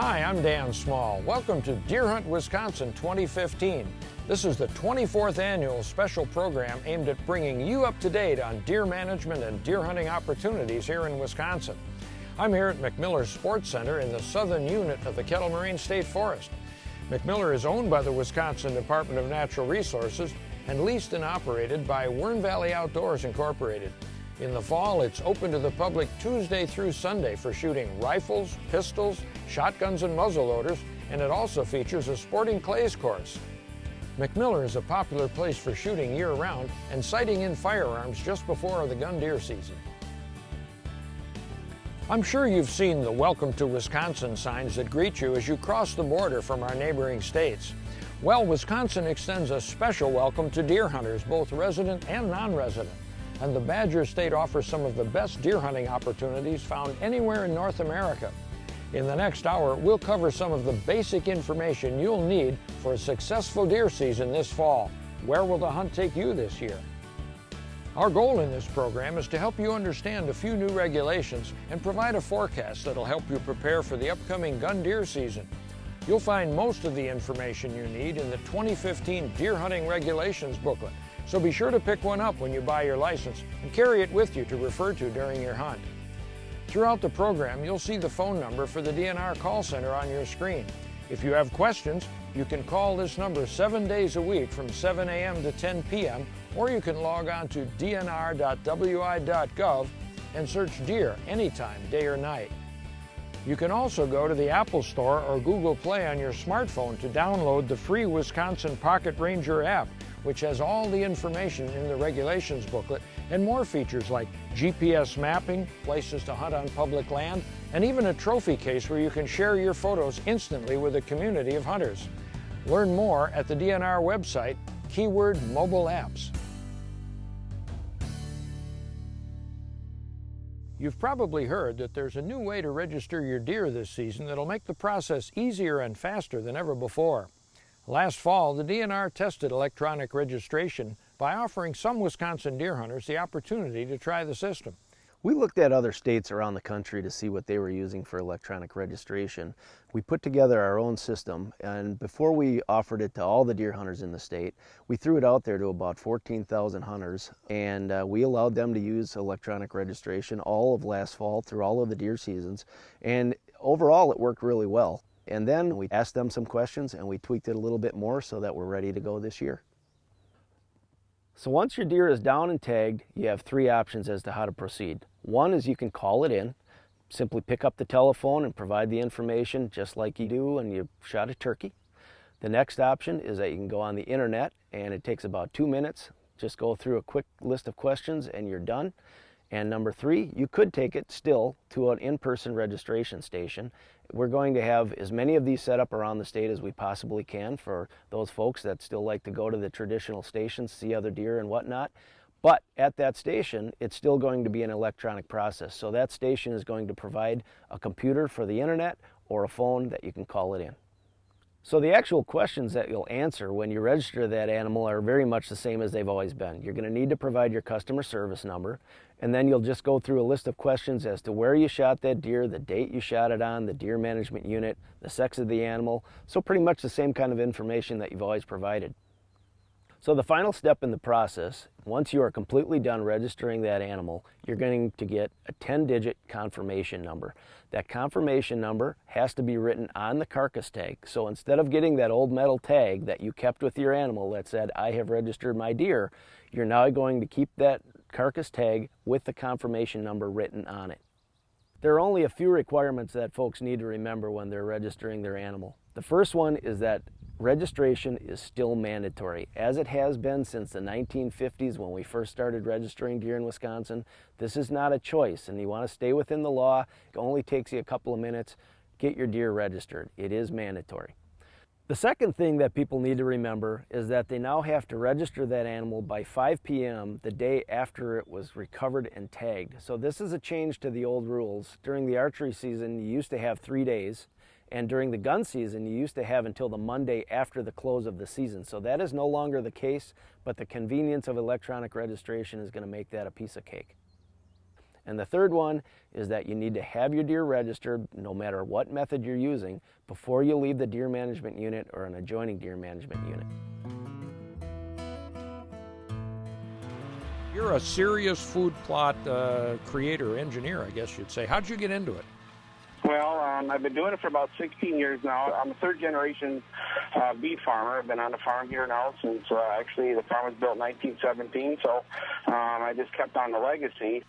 Hi, I'm Dan Small. Welcome to Deer Hunt Wisconsin 2015. This is the 24th annual special program aimed at bringing you up to date on deer management and deer hunting opportunities here in Wisconsin. I'm here at McMillar Sports Center in the southern unit of the Kettle Moraine State Forest. McMillar is owned by the Wisconsin Department of Natural Resources and leased and operated by Wern Valley Outdoors Incorporated. In the fall, it's open to the public Tuesday through Sunday for shooting rifles, pistols, shotguns, and muzzleloaders, and it also features a sporting clays course. McMillar is a popular place for shooting year-round and sighting in firearms just before the gun deer season. I'm sure you've seen the Welcome to Wisconsin signs that greet you as you cross the border from our neighboring states. Well, Wisconsin extends a special welcome to deer hunters, both resident and non-resident. And the Badger State offers some of the best deer hunting opportunities found anywhere in North America. In the next hour, we'll cover some of the basic information you'll need for a successful deer season this fall. Where will the hunt take you this year? Our goal in this program is to help you understand a few new regulations and provide a forecast that'll help you prepare for the upcoming gun deer season. You'll find most of the information you need in the 2015 Deer Hunting Regulations booklet, so be sure to pick one up when you buy your license and carry it with you to refer to during your hunt. Throughout the program, you'll see the phone number for the DNR call center on your screen. If you have questions, you can call this number 7 days a week from 7 a.m. to 10 p.m. or you can log on to dnr.wi.gov and search deer anytime, day or night. You can also go to the Apple Store or Google Play on your smartphone to download the free Wisconsin Pocket Ranger app, which has all the information in the regulations booklet and more features like GPS mapping, places to hunt on public land, and even a trophy case where you can share your photos instantly with a community of hunters. Learn more at the DNR website, keyword mobile apps. You've probably heard that there's a new way to register your deer this season that'll make the process easier and faster than ever before. Last fall, the DNR tested electronic registration by offering some Wisconsin deer hunters the opportunity to try the system. We looked at other states around the country to see what they were using for electronic registration. We put together our own system, and before we offered it to all the deer hunters in the state, we threw it out there to about 14,000 hunters, and we allowed them to use electronic registration all of last fall through all of the deer seasons, and overall it worked really well. And then we asked them some questions and we tweaked it a little bit more so that we're ready to go this year. So once your deer is down and tagged, you have three options as to how to proceed. One is you can call it in, simply pick up the telephone and provide the information just like you do when you shot a turkey. The next option is that you can go on the internet, and it takes about 2 minutes. Just go through a quick list of questions and you're done. And number three, you could take it still to an in-person registration station. We're going to have as many of these set up around the state as we possibly can for those folks that still like to go to the traditional stations, see other deer and whatnot. But at that station, it's still going to be an electronic process. So that station is going to provide a computer for the internet or a phone that you can call it in. So the actual questions that you'll answer when you register that animal are very much the same as they've always been. You're going to need to provide your customer service number, and then you'll just go through a list of questions as to where you shot that deer, the date you shot it on, the deer management unit, the sex of the animal. So pretty much the same kind of information that you've always provided. So the final step in the process, once you are completely done registering that animal, you're going to get a 10-digit confirmation number. That confirmation number has to be written on the carcass tag. So instead of getting that old metal tag that you kept with your animal that said, "I have registered my deer," you're now going to keep that carcass tag with the confirmation number written on it. There are only a few requirements that folks need to remember when they're registering their animal. The first one is that registration is still mandatory, as it has been since the 1950s when we first started registering deer in Wisconsin. This is not a choice, and you want to stay within the law. It only takes you a couple of minutes. Get your deer registered. It is mandatory. The second thing that people need to remember is that they now have to register that animal by 5 p.m. the day after it was recovered and tagged. So this is a change to the old rules. During the archery season, you used to have 3 days. And during the gun season, you used to have until the Monday after the close of the season. So that is no longer the case, but the convenience of electronic registration is going to make that a piece of cake. And the third one is that you need to have your deer registered, no matter what method you're using, before you leave the deer management unit or an adjoining deer management unit. You're a serious food plot creator, engineer, I guess you'd say. How'd you get into it? Well, I've been doing it for about 16 years now. I'm a third-generation beef farmer. I've been on the farm here now since actually the farm was built in 1917, so I just kept on the legacy.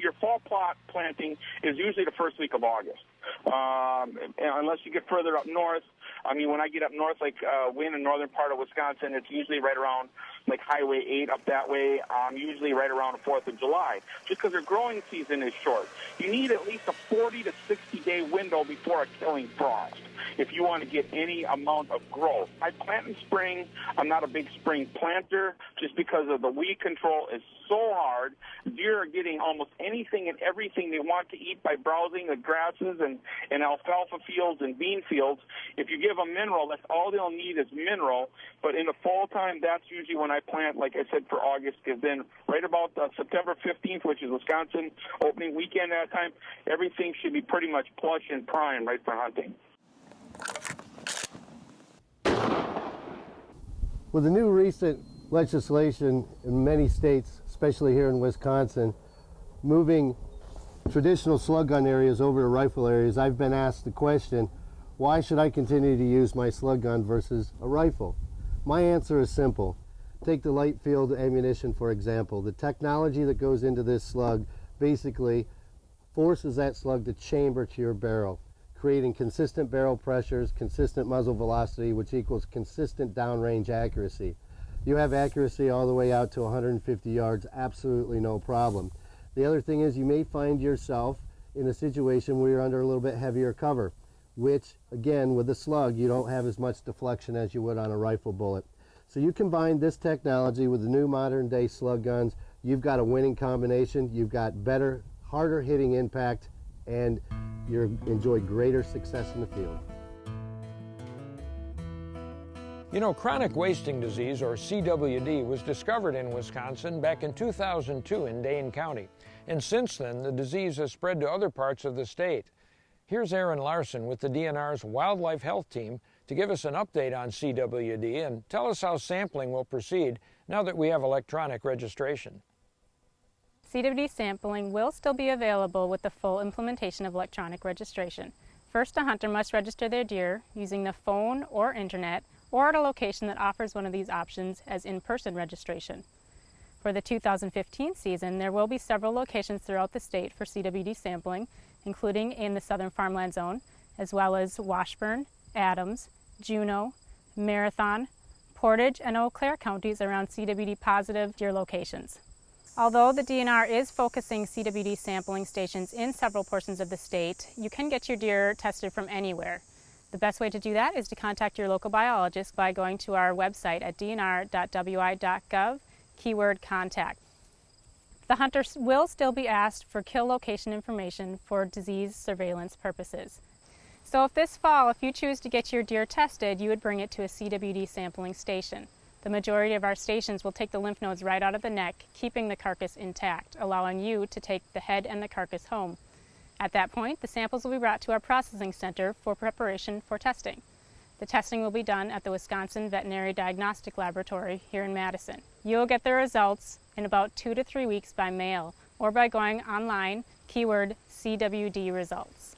Your fall plot planting is usually the first week of August, unless you get further up north. I mean, when I get up north, like we're in the northern part of Wisconsin, it's usually right around like Highway 8 up that way, usually right around the 4th of July, just because their growing season is short. You need at least a 40 to 60-day window before a killing frost if you want to get any amount of growth. I plant in spring. I'm not a big spring planter just because of the weed control is so hard. Deer are getting almost anything and everything they want to eat by browsing the grasses and alfalfa fields and bean fields. If you give them mineral, that's all they'll need is mineral. But in the fall time, that's usually when I plant, like I said, for August, because then right about September 15th, which is Wisconsin opening weekend at that time, everything should be pretty much plush and prime right for hunting. With the new recent legislation in many states, especially here in Wisconsin, moving traditional slug gun areas over to rifle areas, I've been asked the question, why should I continue to use my slug gun versus a rifle? My answer is simple. Take the light field ammunition, for example. The technology that goes into this slug basically forces that slug to chamber to your barrel, creating consistent barrel pressures, consistent muzzle velocity, which equals consistent downrange accuracy. You have accuracy all the way out to 150 yards, absolutely no problem. The other thing is you may find yourself in a situation where you're under a little bit heavier cover, which, again, with a slug, you don't have as much deflection as you would on a rifle bullet. So you combine this technology with the new modern day slug guns, you've got a winning combination. You've got better, harder hitting impact, and you enjoy greater success in the field. You know, chronic wasting disease, or CWD, was discovered in Wisconsin back in 2002 in Dane County. And since then, the disease has spread to other parts of the state. Here's Aaron Larson with the DNR's Wildlife Health Team to give us an update on CWD and tell us how sampling will proceed now that we have electronic registration. CWD sampling will still be available with the full implementation of electronic registration. First, a hunter must register their deer using the phone or internet, or at a location that offers one of these options as in-person registration. For the 2015 season, there will be several locations throughout the state for CWD sampling, including in the Southern Farmland Zone, as well as Washburn, Adams, Juneau, Marathon, Portage, and Eau Claire counties around CWD-positive deer locations. Although the DNR is focusing CWD sampling stations in several portions of the state, you can get your deer tested from anywhere. The best way to do that is to contact your local biologist by going to our website at dnr.wi.gov, keyword contact. The hunter will still be asked for kill location information for disease surveillance purposes. So if this fall, if you choose to get your deer tested, you would bring it to a CWD sampling station. The majority of our stations will take the lymph nodes right out of the neck, keeping the carcass intact, allowing you to take the head and the carcass home. At that point, the samples will be brought to our processing center for preparation for testing. The testing will be done at the Wisconsin Veterinary Diagnostic Laboratory here in Madison. You'll get the results in about 2 to 3 weeks by mail or by going online, keyword CWD results.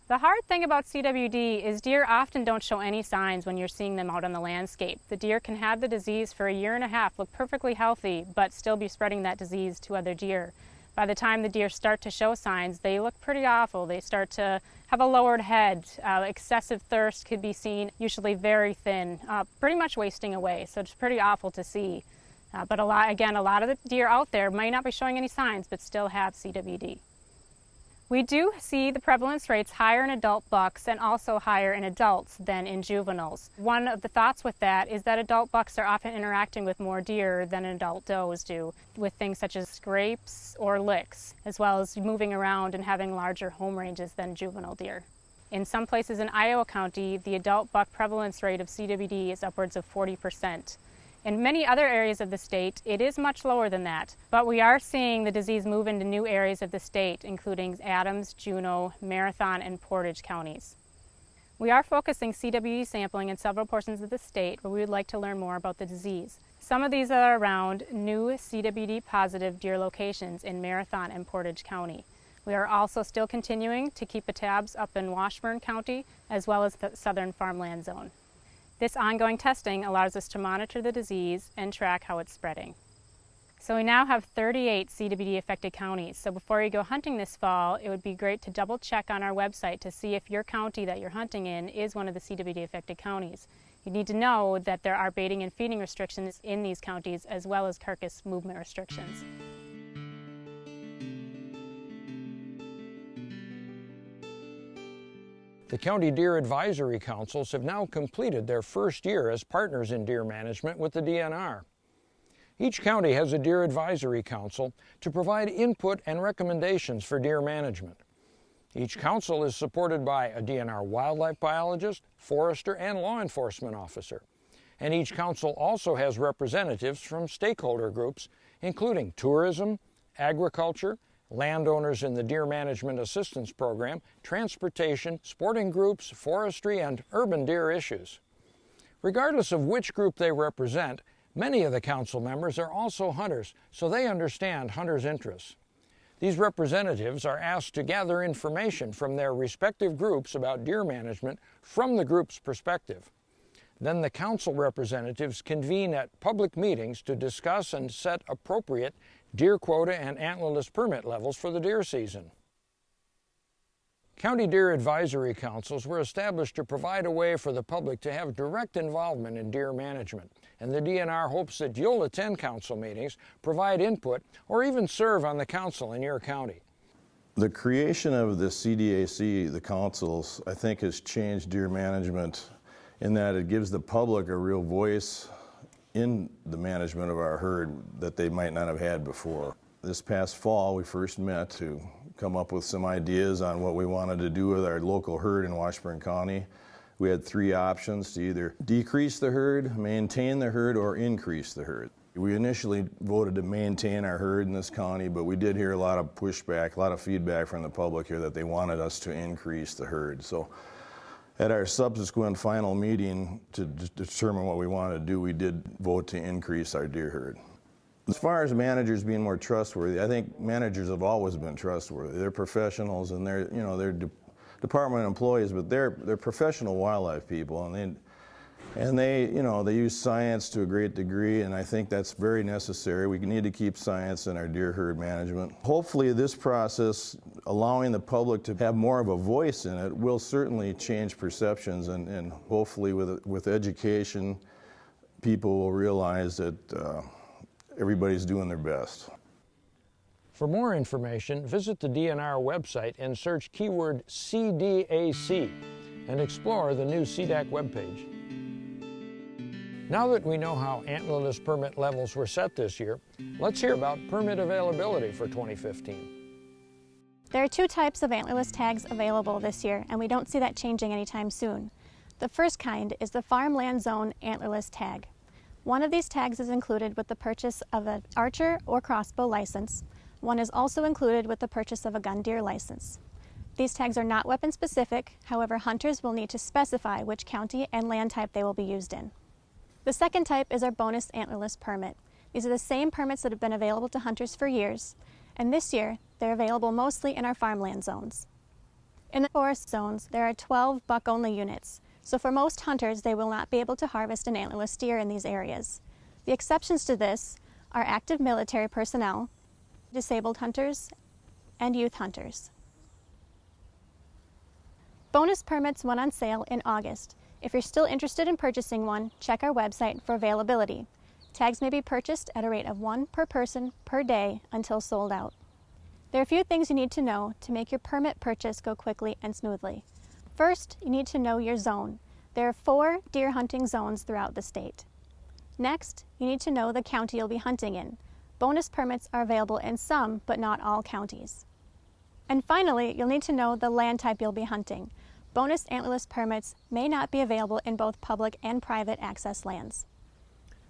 The hard thing about CWD is deer often don't show any signs when you're seeing them out on the landscape. The deer can have the disease for a year and a half, look perfectly healthy, but still be spreading that disease to other deer. By the time the deer start to show signs, they look pretty awful. They start to have a lowered head. Excessive thirst could be seen, usually very thin, pretty much wasting away. So it's pretty awful to see. But a lot of the deer out there might not be showing any signs, but still have CWD. We do see the prevalence rates higher in adult bucks and also higher in adults than in juveniles. One of the thoughts with that is that adult bucks are often interacting with more deer than adult does do, with things such as scrapes or licks, as well as moving around and having larger home ranges than juvenile deer. In some places in Iowa County, the adult buck prevalence rate of CWD is upwards of 40%. In many other areas of the state, it is much lower than that, but we are seeing the disease move into new areas of the state, including Adams, Juneau, Marathon, and Portage counties. We are focusing CWD sampling in several portions of the state where we would like to learn more about the disease. Some of these are around new CWD positive deer locations in Marathon and Portage County. We are also still continuing to keep the tabs up in Washburn County as well as the southern farmland zone. This ongoing testing allows us to monitor the disease and track how it's spreading. So we now have 38 CWD affected counties. So before you go hunting this fall, it would be great to double check on our website to see if your county that you're hunting in is one of the CWD affected counties. You need to know that there are baiting and feeding restrictions in these counties as well as carcass movement restrictions. The County Deer Advisory Councils have now completed their first year as partners in deer management with the DNR. Each county has a Deer Advisory Council to provide input and recommendations for deer management. Each council is supported by a DNR wildlife biologist, forester, and law enforcement officer. And each council also has representatives from stakeholder groups, including tourism, agriculture, landowners in the Deer Management Assistance Program, transportation, sporting groups, forestry, and urban deer issues. Regardless of which group they represent, many of the council members are also hunters, so they understand hunters' interests. These representatives are asked to gather information from their respective groups about deer management from the group's perspective. Then the council representatives convene at public meetings to discuss and set appropriate deer quota and antlerless permit levels for the deer season. County Deer Advisory Councils were established to provide a way for the public to have direct involvement in deer management, and the DNR hopes that you'll attend council meetings, provide input, or even serve on the council in your county. The creation of the CDAC, the councils, I think has changed deer management in that it gives the public a real voice in the management of our herd that they might not have had before. This past fall, we first met to come up with some ideas on what we wanted to do with our local herd in Washburn County. We had three options: to either decrease the herd, maintain the herd, or increase the herd. We initially voted to maintain our herd in this county, but we did hear a lot of pushback, a lot of feedback from the public here that they wanted us to increase the herd. So at our subsequent final meeting to determine what we wanted to do, we did vote to increase our deer herd. As far as managers being more trustworthy, I think managers have always been trustworthy. They're professionals, and they're department employees, but they're professional wildlife people, and they use science to a great degree, and I think that's very necessary. We need to keep science in our deer herd management. Hopefully this process, allowing the public to have more of a voice in it, will certainly change perceptions, and hopefully with education, people will realize that everybody's doing their best. For more information, visit the DNR website and search keyword CDAC and explore the new CDAC webpage. Now that we know how antlerless permit levels were set this year, let's hear about permit availability for 2015. There are two types of antlerless tags available this year, and we don't see that changing anytime soon. The first kind is the farmland zone antlerless tag. One of these tags is included with the purchase of an archer or crossbow license. One is also included with the purchase of a gun deer license. These tags are not weapon specific, however, hunters will need to specify which county and land type they will be used in. The second type is our bonus antlerless permit. These are the same permits that have been available to hunters for years, and this year they're available mostly in our farmland zones. In the forest zones, there are 12 buck-only units, so for most hunters they will not be able to harvest an antlerless deer in these areas. The exceptions to this are active military personnel, disabled hunters, and youth hunters. Bonus permits went on sale in August. If you're still interested in purchasing one, check our website for availability. Tags may be purchased at a rate of 1 per person per day until sold out. There are a few things you need to know to make your permit purchase go quickly and smoothly. First, you need to know your zone. There are 4 deer hunting zones throughout the state. Next, you need to know the county you'll be hunting in. Bonus permits are available in some, but not all counties. And finally, you'll need to know the land type you'll be hunting. Bonus antlerless permits may not be available in both public and private access lands.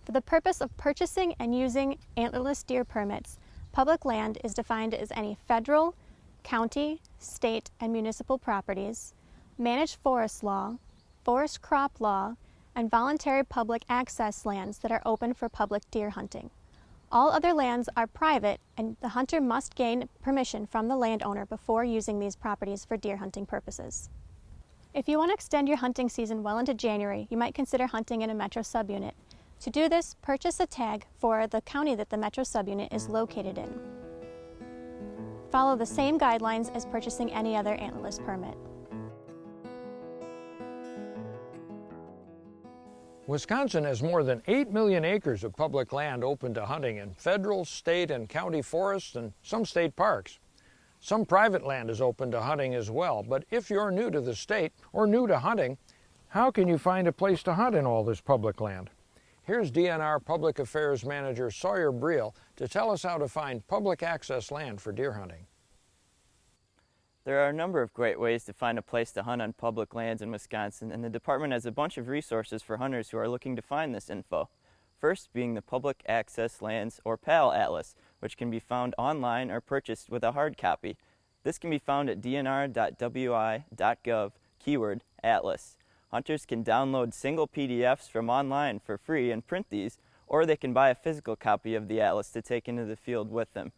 For the purpose of purchasing and using antlerless deer permits, public land is defined as any federal, county, state, and municipal properties, managed forest law, forest crop law, and voluntary public access lands that are open for public deer hunting. All other lands are private, and the hunter must gain permission from the landowner before using these properties for deer hunting purposes. If you want to extend your hunting season well into January, you might consider hunting in a metro subunit. To do this, purchase a tag for the county that the metro subunit is located in. Follow the same guidelines as purchasing any other antlerless permit. Wisconsin has more than 8 million acres of public land open to hunting in federal, state, and county forests and some state parks. Some private land is open to hunting as well, but if you're new to the state or new to hunting, how can you find a place to hunt in all this public land? Here's DNR Public Affairs Manager Sawyer Briel to tell us how to find public access land for deer hunting. There are a number of great ways to find a place to hunt on public lands in Wisconsin, and the department has a bunch of resources for hunters who are looking to find this info. First being the Public Access Lands, or PAL Atlas, which can be found online or purchased with a hard copy. This can be found at dnr.wi.gov, keyword Atlas. Hunters can download single PDFs from online for free and print these, or they can buy a physical copy of the Atlas to take into the field with them.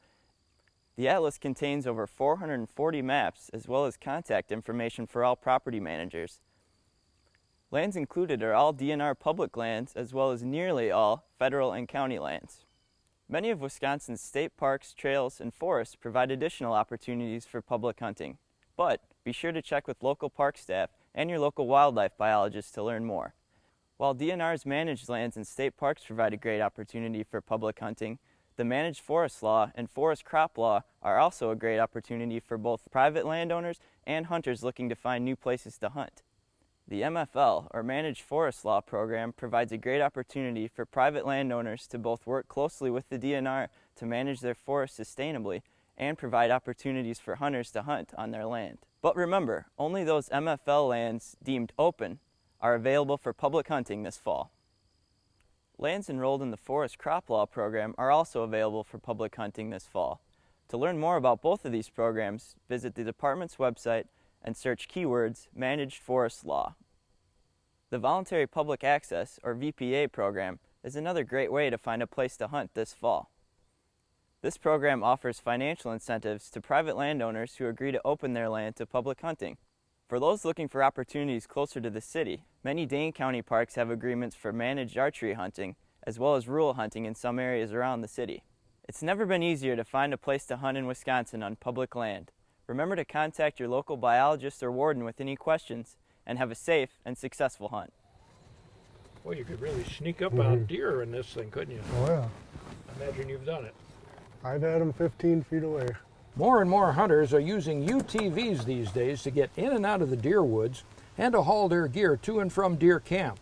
The Atlas contains over 440 maps, as well as contact information for all property managers. Lands included are all DNR public lands, as well as nearly all federal and county lands. Many of Wisconsin's state parks, trails, and forests provide additional opportunities for public hunting. But be sure to check with local park staff and your local wildlife biologist to learn more. While DNR's managed lands and state parks provide a great opportunity for public hunting, the managed forest law and forest crop law are also a great opportunity for both private landowners and hunters looking to find new places to hunt. The MFL, or Managed Forest Law program, provides a great opportunity for private landowners to both work closely with the DNR to manage their forests sustainably and provide opportunities for hunters to hunt on their land. But remember, only those MFL lands deemed open are available for public hunting this fall. Lands enrolled in the Forest Crop Law program are also available for public hunting this fall. To learn more about both of these programs, visit the department's website and search keywords Managed Forest Law. The Voluntary Public Access, or VPA program, is another great way to find a place to hunt this fall. This program offers financial incentives to private landowners who agree to open their land to public hunting. For those looking for opportunities closer to the city, many Dane County parks have agreements for managed archery hunting, as well as rural hunting in some areas around the city. It's never been easier to find a place to hunt in Wisconsin on public land. Remember to contact your local biologist or warden with any questions, and have a safe and successful hunt. Well, you could really sneak up on deer in this thing, couldn't you? Oh yeah. Imagine you've done it. I've had them 15 feet away. More and more hunters are using UTVs these days to get in and out of the deer woods and to haul their gear to and from deer camp.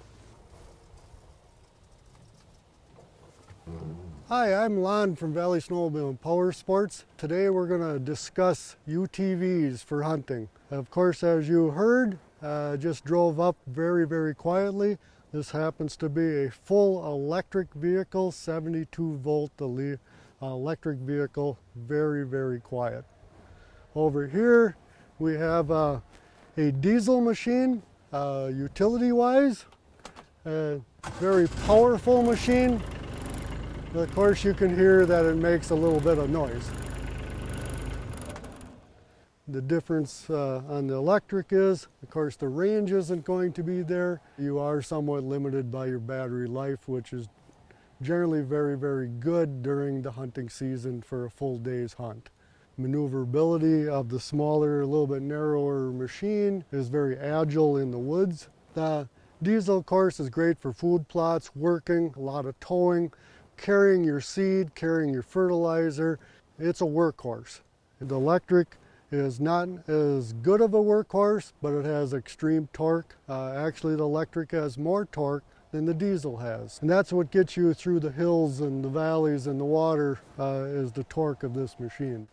Hi, I'm Lon from Valley Snowmobile and Power Sports. Today we're going to discuss UTVs for hunting. Of course, as you heard, just drove up very quietly. This happens to be a full electric vehicle, 72 volt electric vehicle, very quiet. Over here we have a diesel machine, utility-wise, a very powerful machine. Of course, you can hear that it makes a little bit of noise. The difference on the electric is, of course, the range isn't going to be there. You are somewhat limited by your battery life, which is generally very good during the hunting season for a full day's hunt. Maneuverability of the smaller, a little bit narrower machine is very agile in the woods. The diesel, of course, is great for food plots, working, a lot of towing, carrying your seed, carrying your fertilizer. It's a workhorse. The electric is not as good of a workhorse, but it has extreme torque. Actually, the electric has more torque than the diesel has. And that's what gets you through the hills and the valleys and the water is the torque of this machine.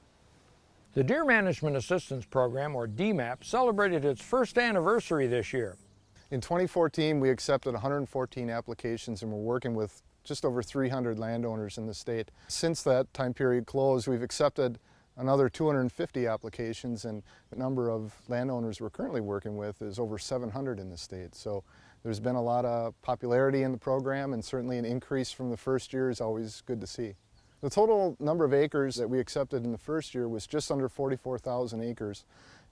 The Deer Management Assistance Program, or DMAP, celebrated its first anniversary this year. In 2014, we accepted 114 applications and we're working with just over 300 landowners in the state. Since that time period closed, we've accepted another 250 applications, and the number of landowners we're currently working with is over 700 in the state. So there's been a lot of popularity in the program, and certainly an increase from the first year is always good to see. The total number of acres that we accepted in the first year was just under 44,000 acres.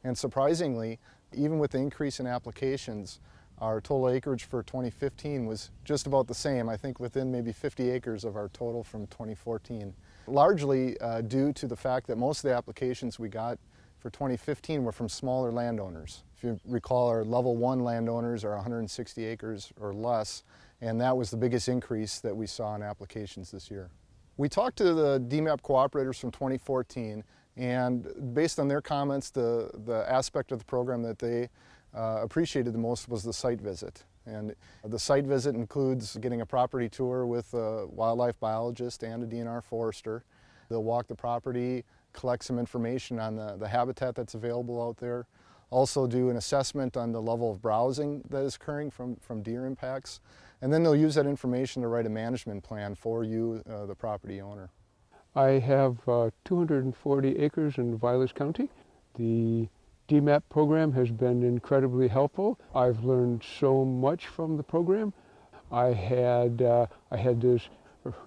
And surprisingly, even with the increase in applications, our total acreage for 2015 was just about the same, I think within maybe 50 acres of our total from 2014. Largely due to the fact that most of the applications we got for 2015 were from smaller landowners. If you recall, our level 1 landowners are 160 acres or less, and that was the biggest increase that we saw in applications this year. We talked to the DMAP cooperators from 2014, and based on their comments, the aspect of the program that they appreciated the most was the site visit. And the site visit includes getting a property tour with a wildlife biologist and a DNR forester. They'll walk the property, collect some information on the habitat that's available out there, also do an assessment on the level of browsing that is occurring from deer impacts, and then they'll use that information to write a management plan for you, the property owner. I have 240 acres in Vilas County. The DMAP program has been incredibly helpful. I've learned so much from the program. I had this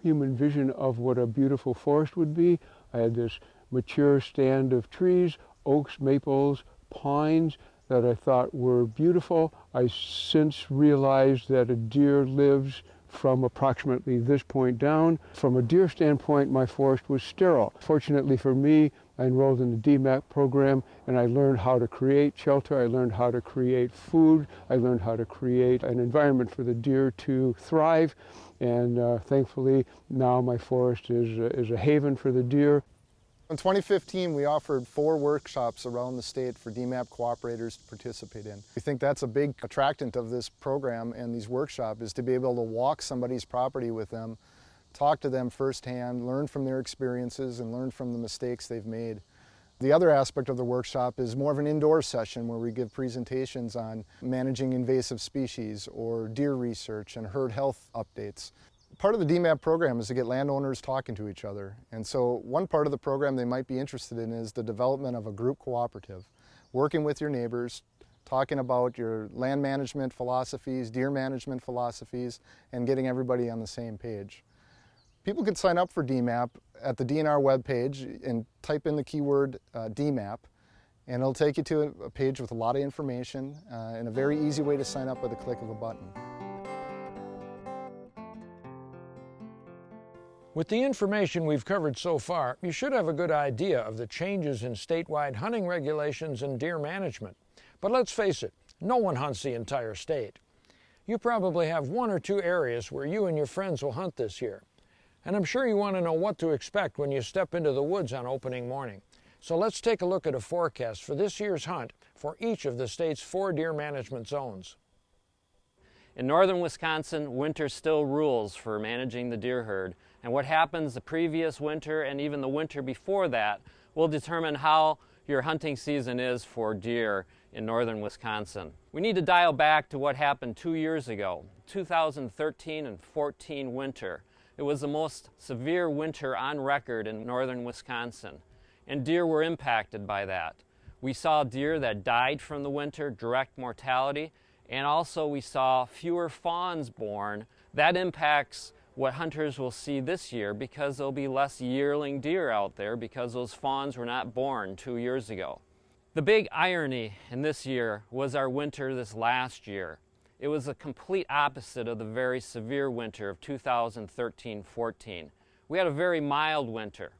human vision of what a beautiful forest would be. I had this mature stand of trees, oaks, maples, pines that I thought were beautiful. I since realized that a deer lives from approximately this point down. From a deer standpoint, my forest was sterile. Fortunately for me, I enrolled in the DMAP program and I learned how to create shelter, I learned how to create food, I learned how to create an environment for the deer to thrive, and thankfully now my forest is a haven for the deer. In 2015, we offered 4 workshops around the state for DMAP cooperators to participate in. We think that's a big attractant of this program and these workshops, is to be able to walk somebody's property with them, talk to them firsthand, learn from their experiences and learn from the mistakes they've made. The other aspect of the workshop is more of an indoor session where we give presentations on managing invasive species or deer research and herd health updates. Part of the DMAP program is to get landowners talking to each other, and so one part of the program they might be interested in is the development of a group cooperative, working with your neighbors, talking about your land management philosophies, deer management philosophies, and getting everybody on the same page. People can sign up for DMAP at the DNR webpage and type in the keyword DMAP, and it'll take you to a page with a lot of information and a very easy way to sign up with a click of a button. With the information we've covered so far, you should have a good idea of the changes in statewide hunting regulations and deer management. But let's face it, no one hunts the entire state. You probably have 1 or 2 areas where you and your friends will hunt this year. And I'm sure you want to know what to expect when you step into the woods on opening morning. So let's take a look at a forecast for this year's hunt for each of the state's 4 deer management zones. In northern Wisconsin, winter still rules for managing the deer herd, and what happens the previous winter and even the winter before that will determine how your hunting season is for deer in northern Wisconsin. We need to dial back to what happened 2 years ago, 2013 and 14 winter. It was the most severe winter on record in northern Wisconsin, and deer were impacted by that. We saw deer that died from the winter, direct mortality, and also we saw fewer fawns born. That impacts what hunters will see this year because there'll be less yearling deer out there because those fawns were not born 2 years ago. The big irony in this year was our winter this last year. It was the complete opposite of the very severe winter of 2013-14. We had a very mild winter,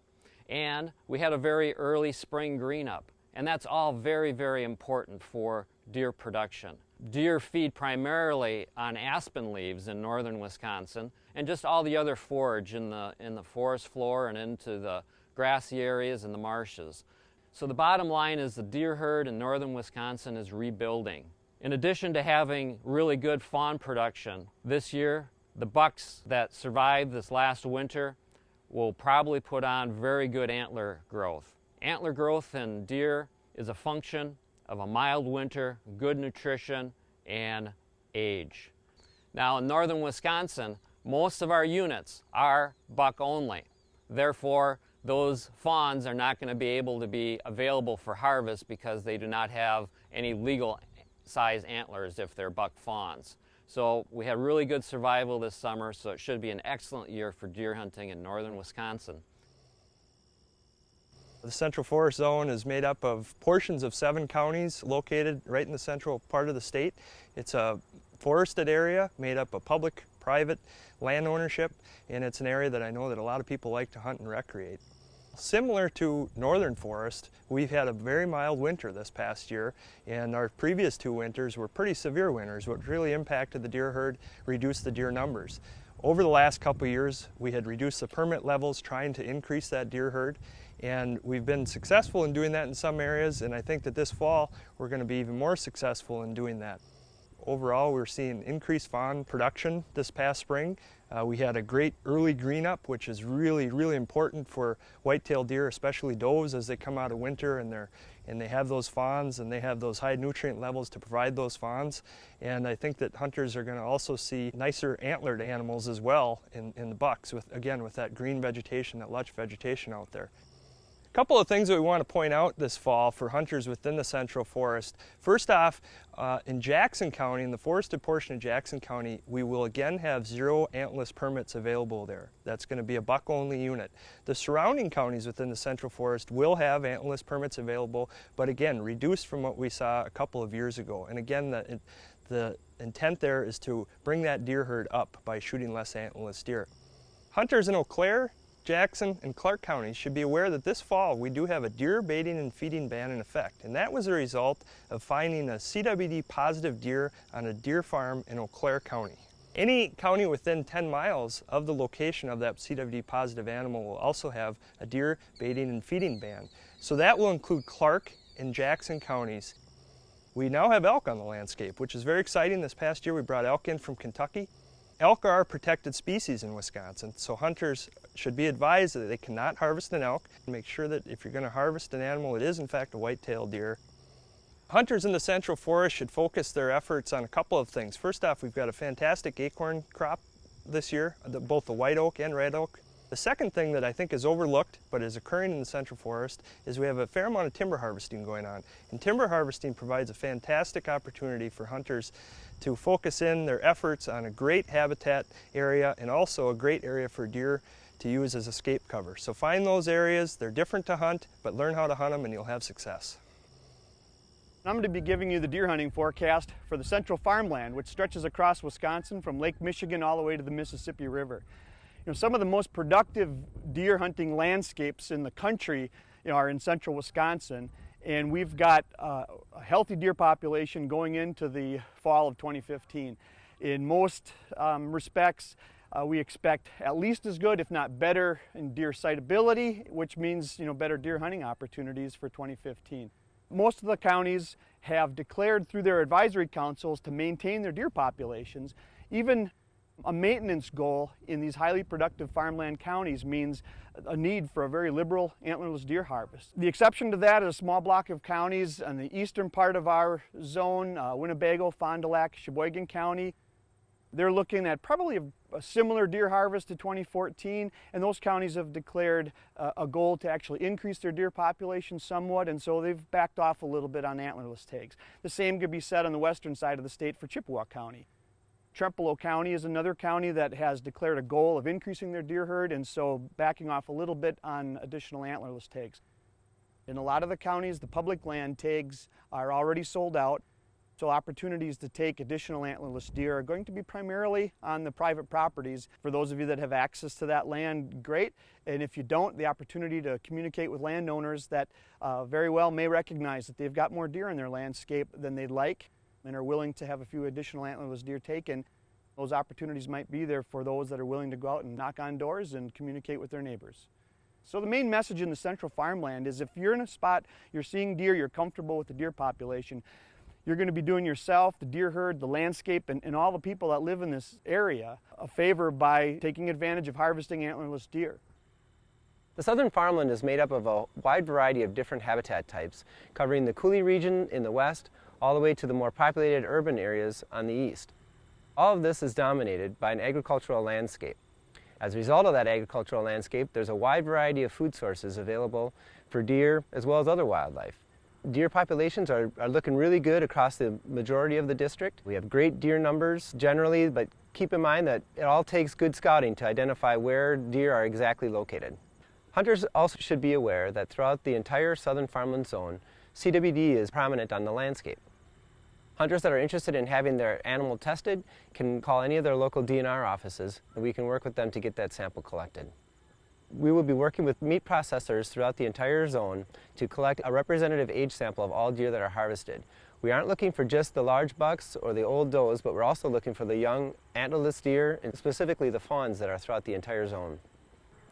and we had a very early spring green up, and that's all very, very important for deer production. Deer feed primarily on aspen leaves in northern Wisconsin and just all the other forage in the forest floor and into the grassy areas and the marshes. So the bottom line is the deer herd in northern Wisconsin is rebuilding. In addition to having really good fawn production this year, the bucks that survived this last winter will probably put on very good antler growth. Antler growth in deer is a function of a mild winter, good nutrition, and age. Now in northern Wisconsin, most of our units are buck only. Therefore, those fawns are not going to be able to be available for harvest because they do not have any legal size antlers if they're buck fawns. So we had really good survival this summer, so it should be an excellent year for deer hunting in northern Wisconsin. The Central Forest Zone is made up of portions of 7 counties located right in the central part of the state. It's a forested area made up of public, private land ownership, and it's an area that I know that a lot of people like to hunt and recreate. Similar to northern forest, we've had a very mild winter this past year, and our previous 2 winters were pretty severe winters, which really impacted the deer herd, reduced the deer numbers. Over the last couple of years, we had reduced the permit levels trying to increase that deer herd, and we've been successful in doing that in some areas, and I think that this fall we're going to be even more successful in doing that. Overall, we're seeing increased fawn production this past spring. We had a great early green up, which is really, really important for white-tailed deer, especially does, as they come out of winter and they have those fawns and they have those high nutrient levels to provide those fawns. And I think that hunters are going to also see nicer antlered animals as well in the bucks, with that green vegetation, that lush vegetation out there. A couple of things that we want to point out this fall for hunters within the Central Forest. First off, in Jackson County, in the forested portion of Jackson County, we will again have 0 antlerless permits available there. That's going to be a buck-only unit. The surrounding counties within the Central Forest will have antlerless permits available, but again, reduced from what we saw a couple of years ago. And again, the intent there is to bring that deer herd up by shooting less antlerless deer. Hunters in Eau Claire, Jackson, and Clark counties should be aware that this fall we do have a deer baiting and feeding ban in effect, and that was a result of finding a CWD positive deer on a deer farm in Eau Claire County. Any county within 10 miles of the location of that CWD positive animal will also have a deer baiting and feeding ban. So that will include Clark and Jackson counties. We now have elk on the landscape, which is very exciting. This past year we brought elk in from Kentucky. Elk are a protected species in Wisconsin, so hunters should be advised that they cannot harvest an elk. Make sure that if you're going to harvest an animal, it is in fact a white-tailed deer. Hunters in the Central Forest should focus their efforts on a couple of things. First off, we've got a fantastic acorn crop this year, both the white oak and red oak. The second thing that I think is overlooked but is occurring in the Central Forest is we have a fair amount of timber harvesting going on. And timber harvesting provides a fantastic opportunity for hunters to focus in their efforts on a great habitat area and also a great area for deer to use as escape cover. So find those areas, they're different to hunt, but learn how to hunt them and you'll have success. I'm going to be giving you the deer hunting forecast for the central farmland, which stretches across Wisconsin from Lake Michigan all the way to the Mississippi River. Some of the most productive deer hunting landscapes in the country are in central Wisconsin, and we've got a healthy deer population going into the fall of 2015. In most respects, we expect at least as good, if not better, in deer sightability, which means better deer hunting opportunities for 2015. Most of the counties have declared through their advisory councils to maintain their deer populations. Even a maintenance goal in these highly productive farmland counties means a need for a very liberal antlerless deer harvest. The exception to that is a small block of counties on the eastern part of our zone, Winnebago, Fond du Lac, Sheboygan County. They're looking at probably a similar deer harvest to 2014, and those counties have declared a goal to actually increase their deer population somewhat, and so they've backed off a little bit on antlerless tags. The same could be said on the western side of the state for Chippewa County. Trempealeau County is another county that has declared a goal of increasing their deer herd, and so backing off a little bit on additional antlerless tags. In a lot of the counties, the public land tags are already sold out, so opportunities to take additional antlerless deer are going to be primarily on the private properties. For those of you that have access to that land, great, and if you don't, the opportunity to communicate with landowners that very well may recognize that they've got more deer in their landscape than they'd like, and are willing to have a few additional antlerless deer taken. Those opportunities might be there for those that are willing to go out and knock on doors and communicate with their neighbors. So the main message in the central farmland is if you're in a spot, you're seeing deer, you're comfortable with the deer population, you're going to be doing yourself, the deer herd, the landscape, and all the people that live in this area a favor by taking advantage of harvesting antlerless deer. The southern farmland is made up of a wide variety of different habitat types, covering the coulee region in the west, all the way to the more populated urban areas on the east. All of this is dominated by an agricultural landscape. As a result of that agricultural landscape, there's a wide variety of food sources available for deer as well as other wildlife. Deer populations are looking really good across the majority of the district. We have great deer numbers generally, but keep in mind that it all takes good scouting to identify where deer are exactly located. Hunters also should be aware that throughout the entire southern farmland zone, CWD is prominent on the landscape. Hunters that are interested in having their animal tested can call any of their local DNR offices, and we can work with them to get that sample collected. We will be working with meat processors throughout the entire zone to collect a representative age sample of all deer that are harvested. We aren't looking for just the large bucks or the old does, but we're also looking for the young antlerless deer and specifically the fawns that are throughout the entire zone.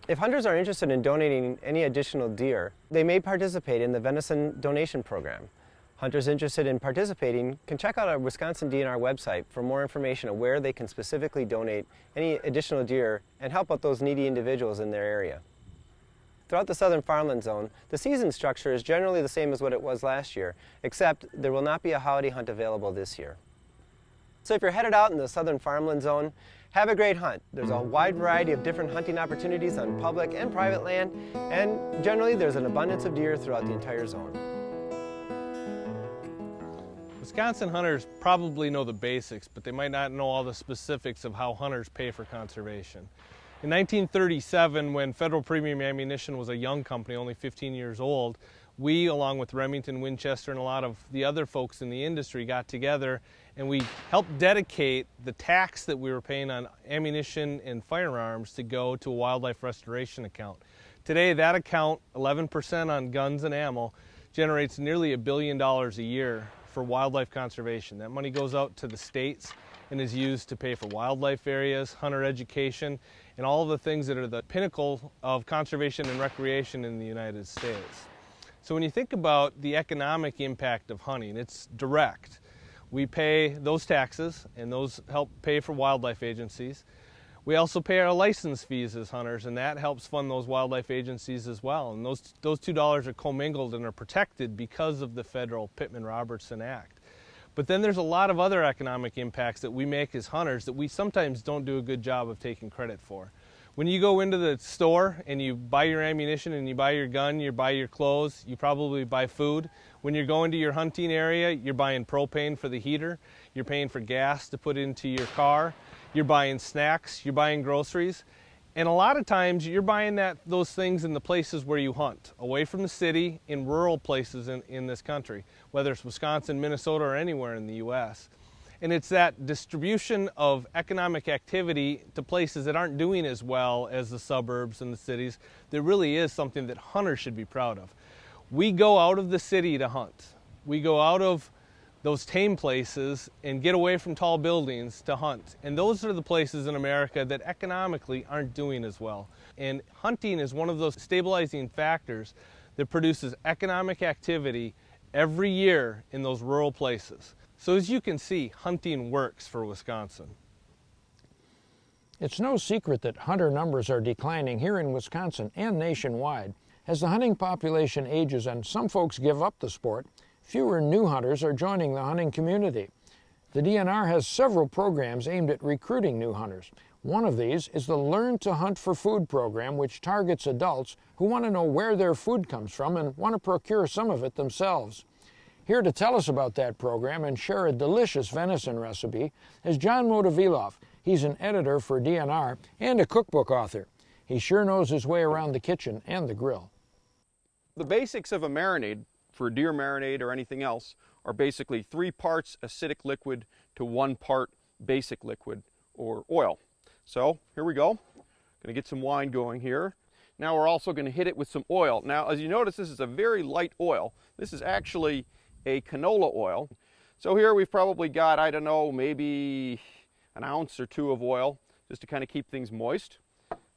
If hunters are interested in donating any additional deer, they may participate in the venison donation program. Hunters interested in participating can check out our Wisconsin DNR website for more information on where they can specifically donate any additional deer and help out those needy individuals in their area. Throughout the southern farmland zone, the season structure is generally the same as what it was last year, except there will not be a holiday hunt available this year. So if you're headed out in the southern farmland zone, have a great hunt. There's a wide variety of different hunting opportunities on public and private land, and generally there's an abundance of deer throughout the entire zone. Wisconsin hunters probably know the basics, but they might not know all the specifics of how hunters pay for conservation. In 1937, when Federal Premium Ammunition was a young company, only 15 years old, we, along with Remington, Winchester, and a lot of the other folks in the industry, got together and we helped dedicate the tax that we were paying on ammunition and firearms to go to a wildlife restoration account. Today, that account, 11% on guns and ammo, generates nearly $1 billion a year for wildlife conservation. That money goes out to the states and is used to pay for wildlife areas, hunter education, and all of the things that are the pinnacle of conservation and recreation in the United States. So when you think about the economic impact of hunting, it's direct. We pay those taxes, and those help pay for wildlife agencies. We also pay our license fees as hunters, and that helps fund those wildlife agencies as well. And those $2 are commingled and are protected because of the federal Pittman-Robertson Act. But then there's a lot of other economic impacts that we make as hunters that we sometimes don't do a good job of taking credit for. When you go into the store and you buy your ammunition and you buy your gun, you buy your clothes, you probably buy food. When you're going to your hunting area, you're buying propane for the heater, you're paying for gas to put into your car, you're buying snacks, you're buying groceries. And a lot of times you're buying those things in the places where you hunt, away from the city, in rural places in this country, whether it's Wisconsin, Minnesota, or anywhere in the U.S. And it's that distribution of economic activity to places that aren't doing as well as the suburbs and the cities that really is something that hunters should be proud of. We go out of the city to hunt. We go out of those tame places and get away from tall buildings to hunt. And those are the places in America that economically aren't doing as well. And hunting is one of those stabilizing factors that produces economic activity every year in those rural places. So as you can see, hunting works for Wisconsin. It's no secret that hunter numbers are declining here in Wisconsin and nationwide. As the hunting population ages and some folks give up the sport, fewer new hunters are joining the hunting community. The DNR has several programs aimed at recruiting new hunters. One of these is the Learn to Hunt for Food program, which targets adults who want to know where their food comes from and want to procure some of it themselves. Here to tell us about that program and share a delicious venison recipe is John Motovilov. He's an editor for DNR and a cookbook author. He sure knows his way around the kitchen and the grill. The basics of a marinade, for a deer marinade or anything else, are basically 3 parts acidic liquid to 1 part basic liquid or oil. So here we go. Going to get some wine going here. Now we're also going to hit it with some oil. Now as you notice, this is a very light oil. This is actually a canola oil. So here we've probably got, I don't know, maybe an ounce or 2 of oil just to kind of keep things moist.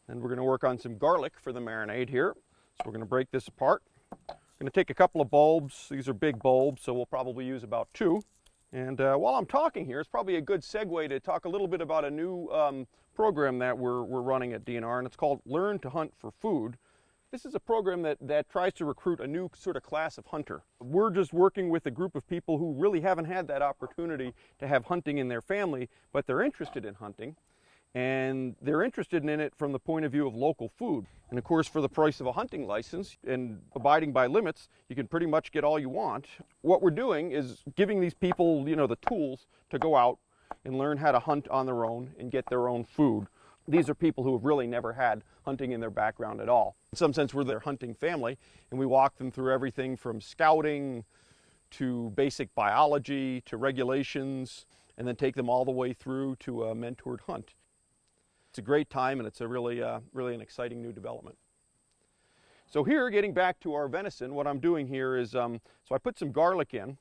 And we're going to work on some garlic for the marinade here. So we're going to break this apart. I'm going to take a couple of bulbs. These are big bulbs, so we'll probably use about 2. And while I'm talking here, it's probably a good segue to talk a little bit about a new program that we're running at DNR, and it's called Learn to Hunt for Food. This is a program that tries to recruit a new sort of class of hunter. We're just working with a group of people who really haven't had that opportunity to have hunting in their family, but they're interested in hunting. And they're interested in it from the point of view of local food. And of course, for the price of a hunting license and abiding by limits, you can pretty much get all you want. What we're doing is giving these people, you know, the tools to go out and learn how to hunt on their own and get their own food. These are people who have really never had hunting in their background at all. In some sense, we're their hunting family, and we walk them through everything from scouting to basic biology to regulations, and then take them all the way through to a mentored hunt. It's a great time, and it's a really an exciting new development. So here, getting back to our venison, what I'm doing here is, so I put some garlic in. I'm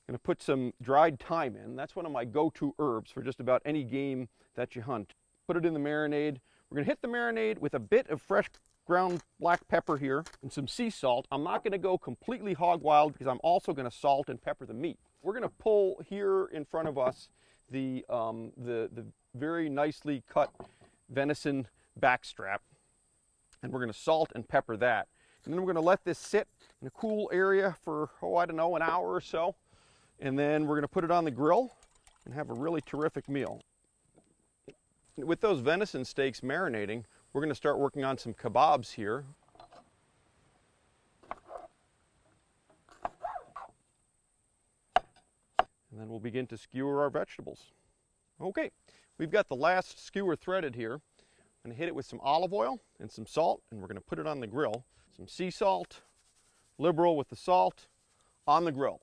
going to put some dried thyme in. That's one of my go-to herbs for just about any game that you hunt. Put it in the marinade. We're going to hit the marinade with a bit of fresh ground black pepper here and some sea salt. I'm not going to go completely hog wild because I'm also going to salt and pepper the meat. We're going to pull here in front of us the very nicely cut venison backstrap, and we're going to salt and pepper that. And then we're going to let this sit in a cool area for, I don't know, an hour or so. And then we're going to put it on the grill and have a really terrific meal. With those venison steaks marinating, we're going to start working on some kebabs here. And then we'll begin to skewer our vegetables. Okay, we've got the last skewer threaded here. I'm going to hit it with some olive oil and some salt, and we're going to put it on the grill. Some sea salt, liberal with the salt, on the grill.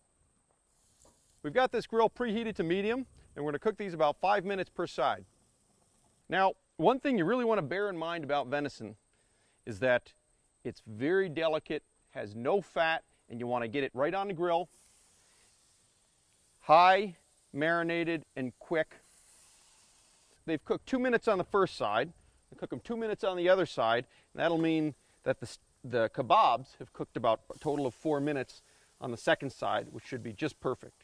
We've got this grill preheated to medium, and we're going to cook these about 5 minutes per side. Now, one thing you really want to bear in mind about venison is that it's very delicate, has no fat, and you want to get it right on the grill, high, marinated, and quick. They've cooked 2 minutes on the first side. We cook them 2 minutes on the other side, and that'll mean that the kebabs have cooked about a total of 4 minutes on the second side, which should be just perfect.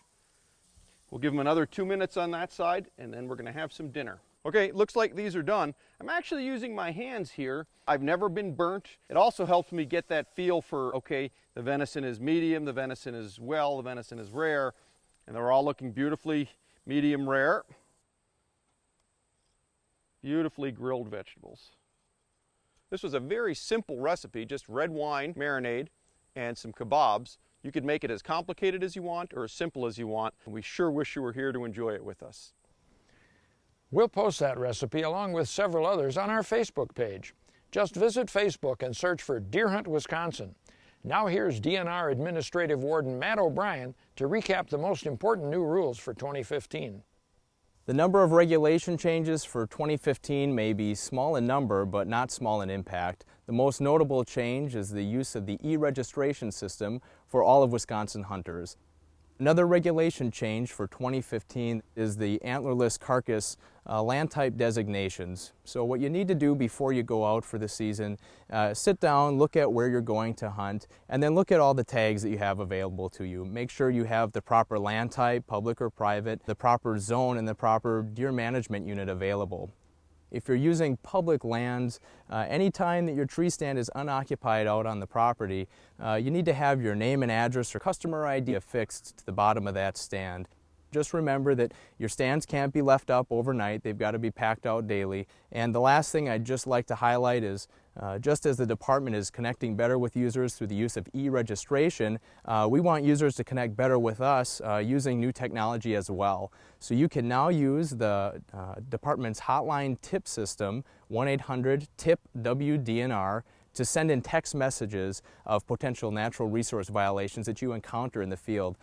We'll give them another 2 minutes on that side, and then we're going to have some dinner. Okay, looks like these are done. I'm actually using my hands here. I've never been burnt. It also helps me get that feel for, okay, the venison is medium, the venison is well, the venison is rare, and they're all looking beautifully medium rare. Beautifully grilled vegetables. This was a very simple recipe, just red wine, marinade, and some kebabs. You could make it as complicated as you want or as simple as you want. And we sure wish you were here to enjoy it with us. We'll post that recipe along with several others on our Facebook page. Just visit Facebook and search for Deer Hunt, Wisconsin. Now here's DNR Administrative Warden Matt O'Brien to recap the most important new rules for 2015. The number of regulation changes for 2015 may be small in number, but not small in impact. The most notable change is the use of the e-registration system for all of Wisconsin hunters. Another regulation change for 2015 is the antlerless carcass land type designations. So what you need to do before you go out for the season, sit down, look at where you're going to hunt, and then look at all the tags that you have available to you. Make sure you have the proper land type, public or private, the proper zone, and the proper deer management unit available. If you're using public lands, any time that your tree stand is unoccupied out on the property, you need to have your name and address or customer ID affixed to the bottom of that stand. Just remember that your stands can't be left up overnight. They've got to be packed out daily. And the last thing I'd just like to highlight is just as the department is connecting better with users through the use of e-registration, we want users to connect better with us using new technology as well. So you can now use the department's hotline tip system, 1-800-TIP-WDNR, to send in text messages of potential natural resource violations that you encounter in the field.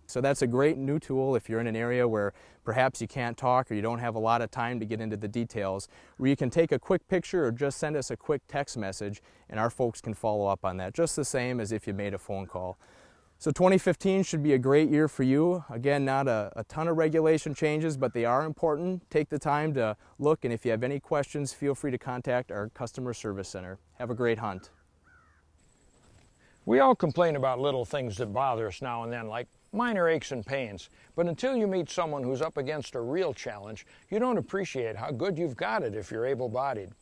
So that's a great new tool if you're in an area where perhaps you can't talk or you don't have a lot of time to get into the details, where you can take a quick picture or just send us a quick text message and our folks can follow up on that, just the same as if you made a phone call. So 2015 should be a great year for you. Again, not a ton of regulation changes, but they are important. Take the time to look, and if you have any questions, feel free to contact our customer service center. Have a great hunt. We all complain about little things that bother us now and then, like minor aches and pains. But until you meet someone who's up against a real challenge, you don't appreciate how good you've got it if you're able-bodied.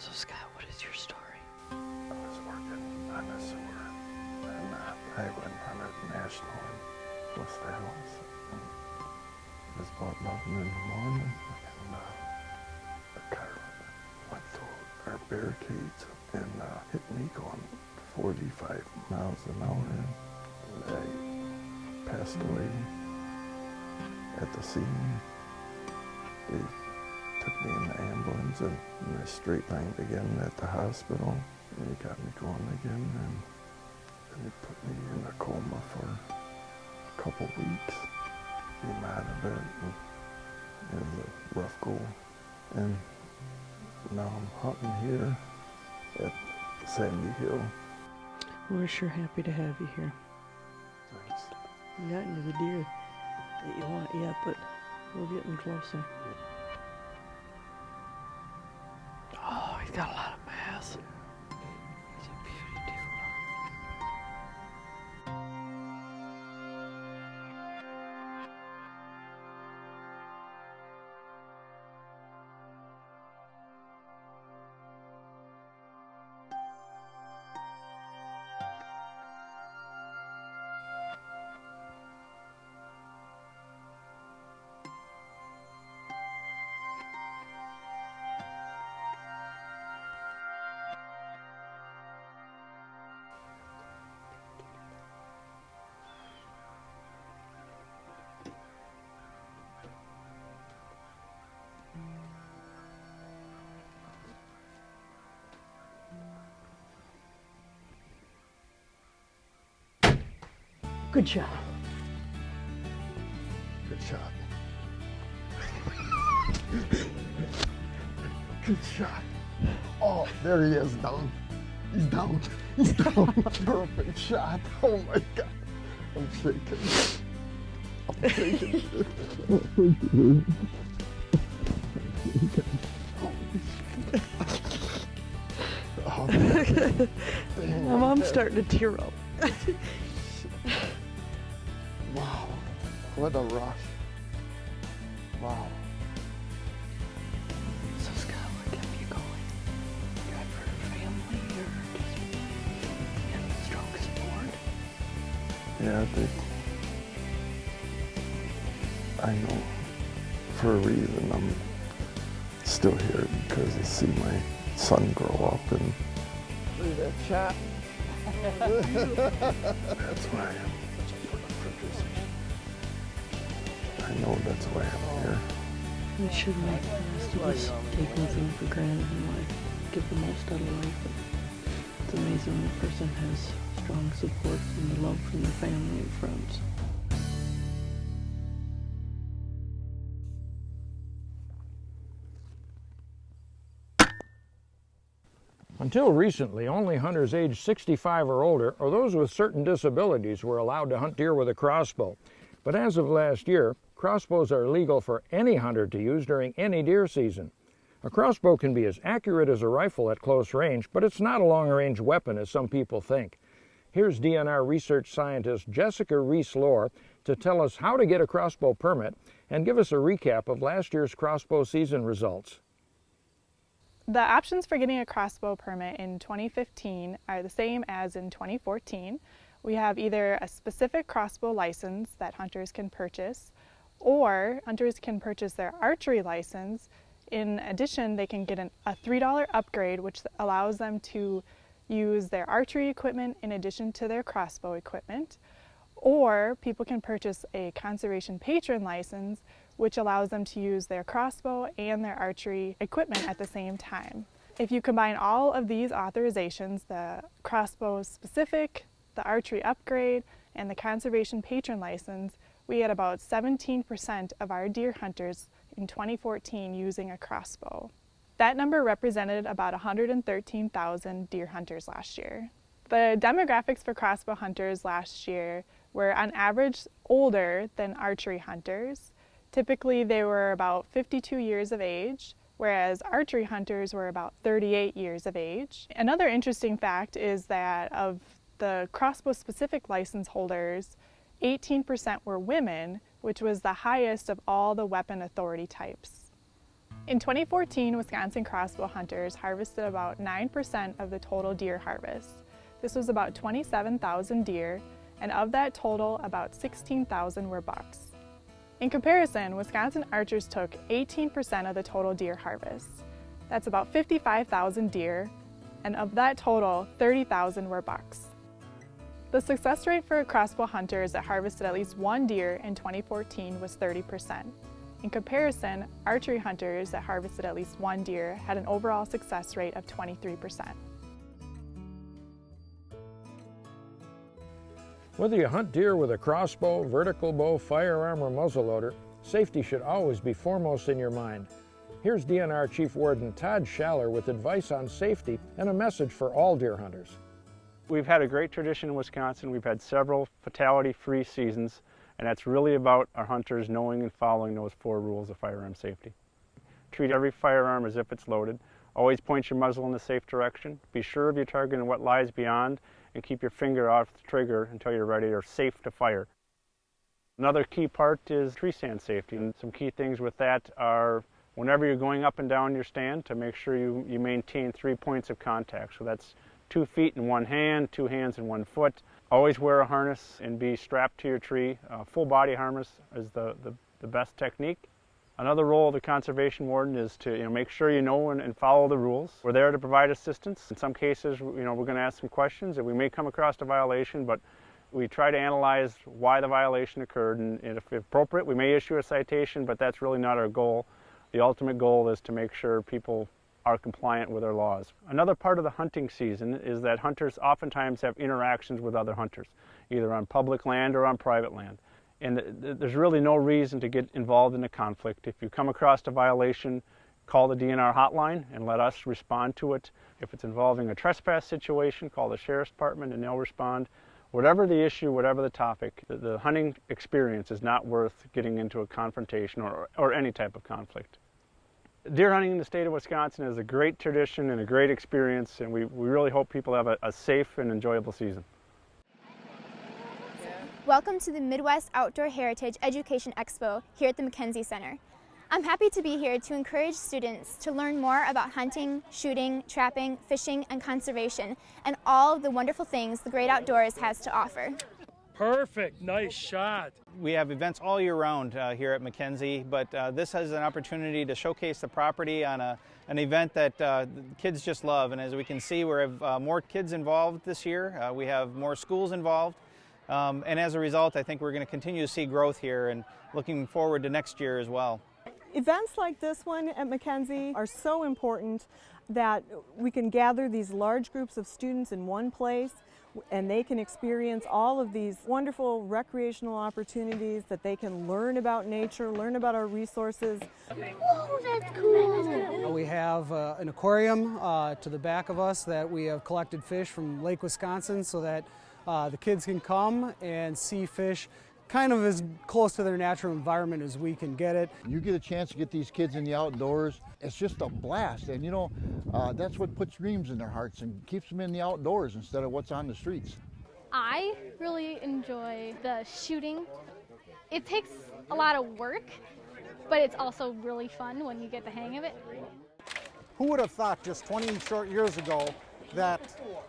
So Scott, what is your story? I was working on the sewer, and I went on a national in West Dallas. It was about 11 in the morning, and the car went through our barricades and hit me going 45 miles an hour, and I passed away at the scene. They took me in the ambulance and I straight lined again at the hospital. And they got me going again, and they put me in a coma for a couple weeks. Came out of it, and it was a rough go. And now I'm hunting here at Sandy Hill. We're sure happy to have you here. Thanks. You got into the deer that you want yet, but we're getting closer. Oh, he's got a lot of mass. He's a beauty deer. Good job. Good shot. Good shot. Oh, there he is, down. He's down. He's down. Perfect shot. Oh my God. I'm shaking. I'm shaking. Oh, My mom's starting to tear up. Wow, what a rush. Wow. So Scott, what kept you going? Drive for your family or just getting strong support? Yeah, I know for a reason I'm still here, because I see my son grow up, and Look at that shot. that's why I am. I know that's why I'm here. We should make the rest of us take nothing for granted in life. Get the most out of life. It's amazing when a person has strong support and the love from their family and friends. Until recently, only hunters aged 65 or older, or those with certain disabilities, were allowed to hunt deer with a crossbow. But as of last year, crossbows are legal for any hunter to use during any deer season. A crossbow can be as accurate as a rifle at close range, but it's not a long-range weapon as some people think. Here's DNR research scientist Jessica Reese-Lohr to tell us how to get a crossbow permit and give us a recap of last year's crossbow season results. The options for getting a crossbow permit in 2015 are the same as in 2014. We have either a specific crossbow license that hunters can purchase, or hunters can purchase their archery license. In addition, they can get a $3 upgrade, which allows them to use their archery equipment in addition to their crossbow equipment. Or people can purchase a conservation patron license, which allows them to use their crossbow and their archery equipment at the same time. If you combine all of these authorizations, the crossbow specific, the archery upgrade, and the conservation patron license, we had about 17% of our deer hunters in 2014 using a crossbow. That number represented about 113,000 deer hunters last year. The demographics for crossbow hunters last year were on average older than archery hunters. Typically they were about 52 years of age, whereas archery hunters were about 38 years of age. Another interesting fact is that of the crossbow specific license holders, 18% were women, which was the highest of all the weapon authority types. In 2014, Wisconsin crossbow hunters harvested about 9% of the total deer harvest. This was about 27,000 deer, and of that total, about 16,000 were bucks. In comparison, Wisconsin archers took 18% of the total deer harvest. That's about 55,000 deer, and of that total, 30,000 were bucks. The success rate for crossbow hunters that harvested at least one deer in 2014 was 30%. In comparison, archery hunters that harvested at least one deer had an overall success rate of 23%. Whether you hunt deer with a crossbow, vertical bow, firearm, or muzzleloader, safety should always be foremost in your mind. Here's DNR Chief Warden Todd Schaller with advice on safety and a message for all deer hunters. We've had a great tradition in Wisconsin. We've had several fatality-free seasons, and that's really about our hunters knowing and following those 4 rules of firearm safety. Treat every firearm as if it's loaded. Always point your muzzle in the safe direction. Be sure of your target and what lies beyond, and keep your finger off the trigger until you're ready or safe to fire. Another key part is tree stand safety, and some key things with that are whenever you're going up and down your stand, to make sure you maintain 3 points of contact. So that's 2 feet in one hand, 2 hands in one foot. Always wear a harness and be strapped to your tree. Full body harness is the best technique. Another role of the conservation warden is to make sure you know and follow the rules. We're there to provide assistance. In some cases, we're going to ask some questions, and we may come across a violation, but we try to analyze why the violation occurred, and if appropriate, we may issue a citation, but that's really not our goal. The ultimate goal is to make sure people are compliant with our laws. Another part of the hunting season is that hunters oftentimes have interactions with other hunters, either on public land or on private land. And there's really no reason to get involved in a conflict. If you come across a violation, call the DNR hotline and let us respond to it. If it's involving a trespass situation, call the Sheriff's Department and they'll respond. Whatever the issue, whatever the topic, the hunting experience is not worth getting into a confrontation or any type of conflict. Deer hunting in the state of Wisconsin is a great tradition and a great experience, and we really hope people have a safe and enjoyable season. Welcome to the Midwest Outdoor Heritage Education Expo here at the McKenzie Center. I'm happy to be here to encourage students to learn more about hunting, shooting, trapping, fishing, and conservation, and all of the wonderful things the great outdoors has to offer. Perfect, nice shot. We have events all year round here at McKenzie, but this is an opportunity to showcase the property on an event that kids just love. And as we can see, we have more kids involved this year. We have more schools involved. And as a result, I think we're going to continue to see growth here and looking forward to next year as well. Events like this one at McKenzie are so important that we can gather these large groups of students in one place and they can experience all of these wonderful recreational opportunities, that they can learn about nature, learn about our resources. Oh, that's cool! We have an aquarium to the back of us that we have collected fish from Lake Wisconsin so that the kids can come and see fish kind of as close to their natural environment as we can get it. You get a chance to get these kids in the outdoors, it's just a blast, and that's what puts dreams in their hearts and keeps them in the outdoors instead of what's on the streets. I really enjoy the shooting. It takes a lot of work, but it's also really fun when you get the hang of it. Who would have thought just 20 short years ago that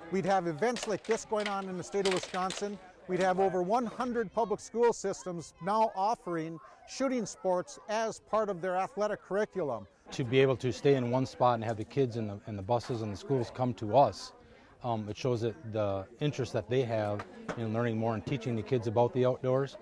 we'd have events like this going on in the state of Wisconsin? We'd have over 100 public school systems now offering shooting sports as part of their athletic curriculum. To be able to stay in one spot and have the kids and the buses and the schools come to us, it shows that the interest that they have in learning more and teaching the kids about the outdoors.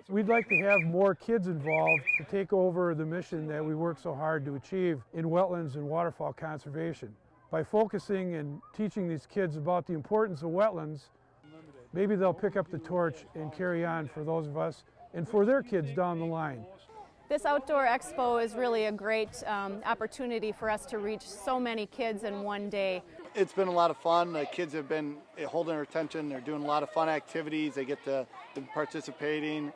We'd like to have more kids involved to take over the mission that we work so hard to achieve in wetlands and waterfowl conservation. By focusing and teaching these kids about the importance of wetlands, maybe they'll pick up the torch and carry on for those of us and for their kids down the line. This outdoor expo is really a great opportunity for us to reach so many kids in one day. It's been a lot of fun. The kids have been holding their attention. They're doing a lot of fun activities. They get to participating.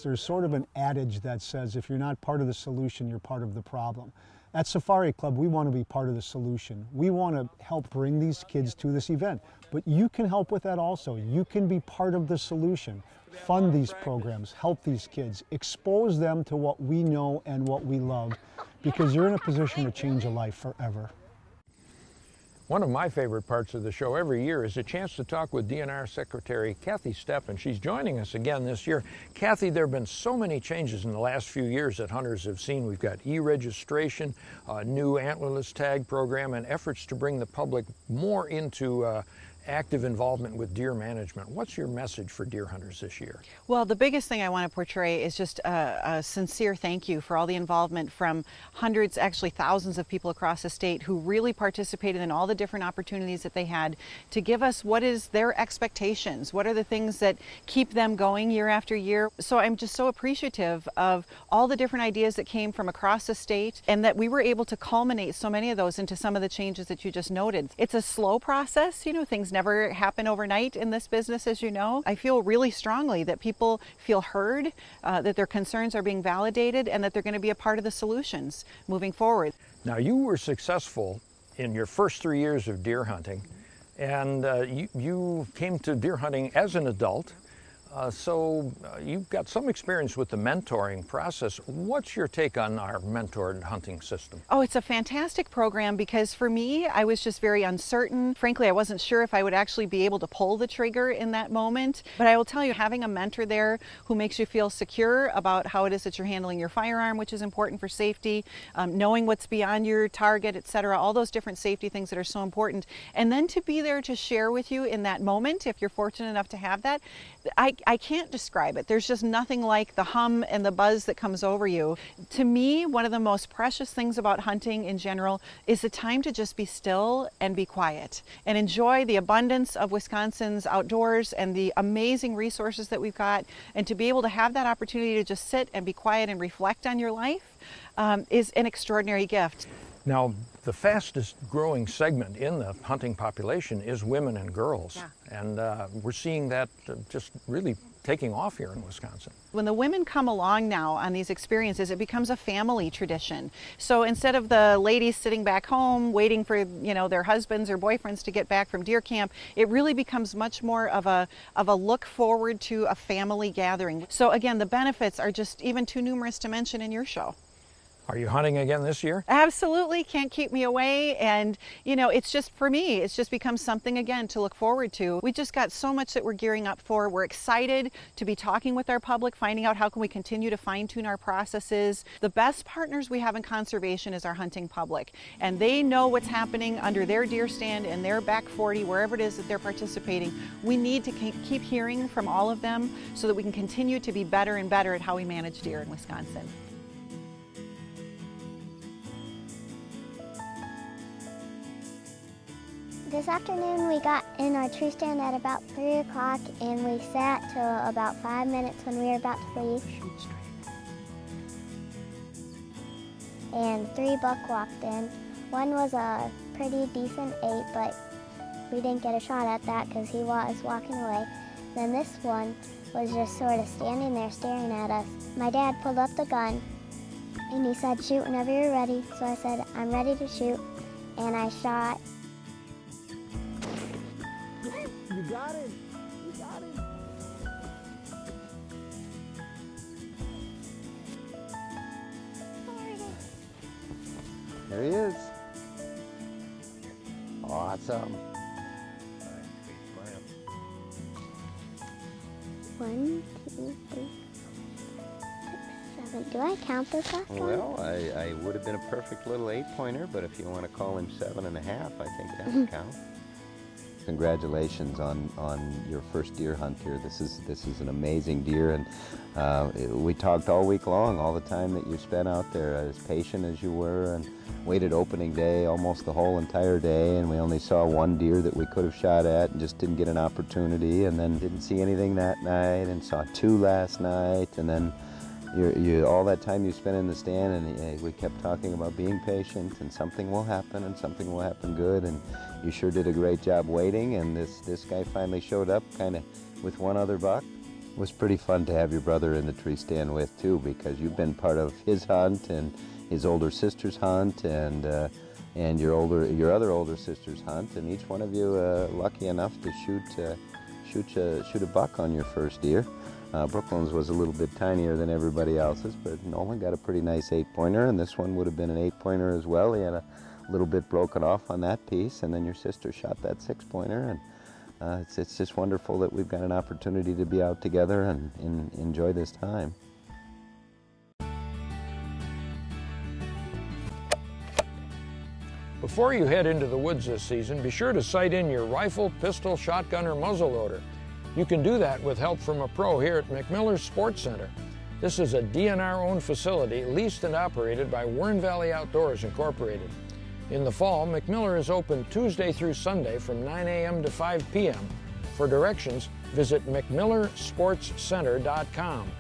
There's sort of an adage that says if you're not part of the solution, you're part of the problem. At Safari Club, we want to be part of the solution. We want to help bring these kids to this event, but you can help with that also. You can be part of the solution. Fund these programs, help these kids, expose them to what we know and what we love, because you're in a position to change a life forever. One of my favorite parts of the show every year is a chance to talk with DNR Secretary Kathy Steppen. She's joining us again this year. Kathy, there have been so many changes in the last few years that hunters have seen. We've got e-registration, a new antlerless tag program, and efforts to bring the public more into active involvement with deer management. What's your message for deer hunters this year? Well, the biggest thing I want to portray is just a sincere thank you for all the involvement from hundreds, actually thousands of people across the state who really participated in all the different opportunities that they had to give us what is their expectations, what are the things that keep them going year after year. So I'm just so appreciative of all the different ideas that came from across the state and that we were able to culminate so many of those into some of the changes that you just noted. It's a slow process, you know, things never happen overnight in this business, as you know. I feel really strongly that people feel heard, that their concerns are being validated, and that they're going to be a part of the solutions moving forward. Now, you were successful in your first 3 years of deer hunting, and you came to deer hunting as an adult. So you've got some experience with the mentoring process. What's your take on our mentored hunting system? Oh, it's a fantastic program because for me, I was just very uncertain. Frankly, I wasn't sure if I would actually be able to pull the trigger in that moment. But I will tell you, having a mentor there who makes you feel secure about how it is that you're handling your firearm, which is important for safety, knowing what's beyond your target, etc., all those different safety things that are so important. And then to be there to share with you in that moment, if you're fortunate enough to have that, I can't describe it. There's just nothing like the hum and the buzz that comes over you. To me, one of the most precious things about hunting in general is the time to just be still and be quiet and enjoy the abundance of Wisconsin's outdoors and the amazing resources that we've got. And to be able to have that opportunity to just sit and be quiet and reflect on your life is an extraordinary gift. Now, the fastest growing segment in the hunting population is women and girls. Yeah. And we're seeing that just really taking off here in Wisconsin. When the women come along now on these experiences, it becomes a family tradition. So instead of the ladies sitting back home waiting for, you know, their husbands or boyfriends to get back from deer camp, it really becomes much more of a look forward to a family gathering. So again, the benefits are just even too numerous to mention in your show. Are you hunting again this year? Absolutely, can't keep me away. And you know, it's just, for me, it's just become something again to look forward to. We just got so much that we're gearing up for. We're excited to be talking with our public, finding out how can we continue to fine tune our processes. The best partners we have in conservation is our hunting public. And they know what's happening under their deer stand in their back 40, wherever it is that they're participating. We need to keep hearing from all of them so that we can continue to be better and better at how we manage deer in Wisconsin. This afternoon we got in our tree stand at about 3 o'clock and we sat till about 5 minutes when we were about to leave. And 3 buck walked in. One was a pretty decent 8, but we didn't get a shot at that because he was walking away. Then this one was just sort of standing there staring at us. My dad pulled up the gun and he said, "Shoot whenever you're ready." So I said, "I'm ready to shoot," and I shot. You got him! You got him! There he is. Awesome. 1, 2, 3, 6, 7. Do I count this last one? Well, I would have been a perfect little 8-pointer, but if you want to call him 7.5, I think that would count. Congratulations on your first deer hunt here. This is an amazing deer, and we talked all week long, all the time that you spent out there, as patient as you were, and waited opening day almost the whole entire day, and we only saw 1 deer that we could have shot at and just didn't get an opportunity, and then didn't see anything that night, and saw 2 last night, and then all that time you spent in the stand, and we kept talking about being patient, and something will happen, and something will happen good, and you sure did a great job waiting, and this guy finally showed up kind of with 1 other buck, It was pretty fun to have your brother in the tree stand with too, because you've been part of his hunt and his older sister's hunt and your other older sister's hunt, and each one of you lucky enough to shoot a buck on your first deer. Brooklyn's was a little bit tinier than everybody else's, but Nolan got a pretty nice 8-pointer, and this one would have been an 8-pointer as well. He had a little bit broken off on that piece, and then your sister shot that 6-pointer, and it's just wonderful that we've got an opportunity to be out together and enjoy this time. Before you head into the woods this season, be sure to sight in your rifle, pistol, shotgun, or muzzleloader. You can do that with help from a pro here at McMiller's Sports Center. This is a DNR-owned facility leased and operated by Wern Valley Outdoors Incorporated. In the fall, McMiller is open Tuesday through Sunday from 9 a.m. to 5 p.m. For directions, visit McMillerSportsCenter.com.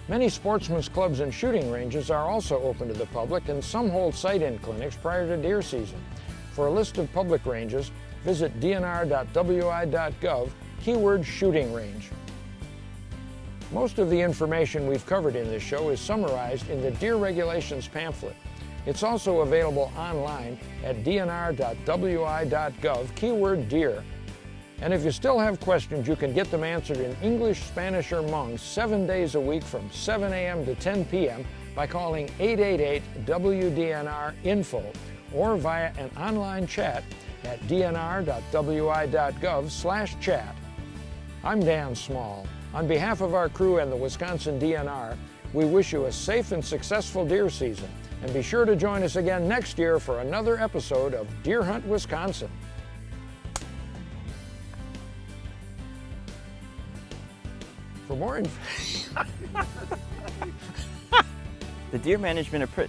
Many sportsmen's clubs and shooting ranges are also open to the public, and some hold sight-in clinics prior to deer season. For a list of public ranges, visit dnr.wi.gov, keyword shooting range. Most of the information we've covered in this show is summarized in the Deer Regulations pamphlet. It's also available online at dnr.wi.gov, keyword deer. And if you still have questions, you can get them answered in English, Spanish, or Hmong 7 days a week from 7 a.m. to 10 p.m. by calling 888-WDNR-INFO or via an online chat at dnr.wi.gov/chat. I'm Dan Small. On behalf of our crew and the Wisconsin DNR, we wish you a safe and successful deer season. And be sure to join us again next year for another episode of Deer Hunt Wisconsin. For more information, the deer management approach.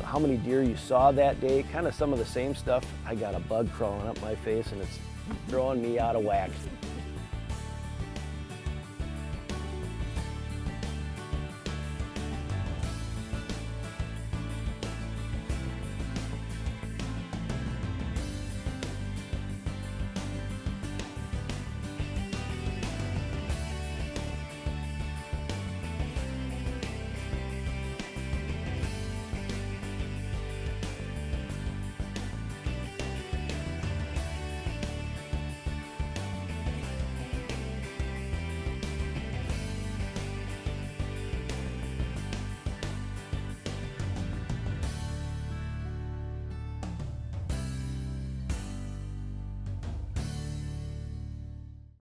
How many deer you saw that day, kind of some of the same stuff. I got a bug crawling up my face and it's throwing me out of whack.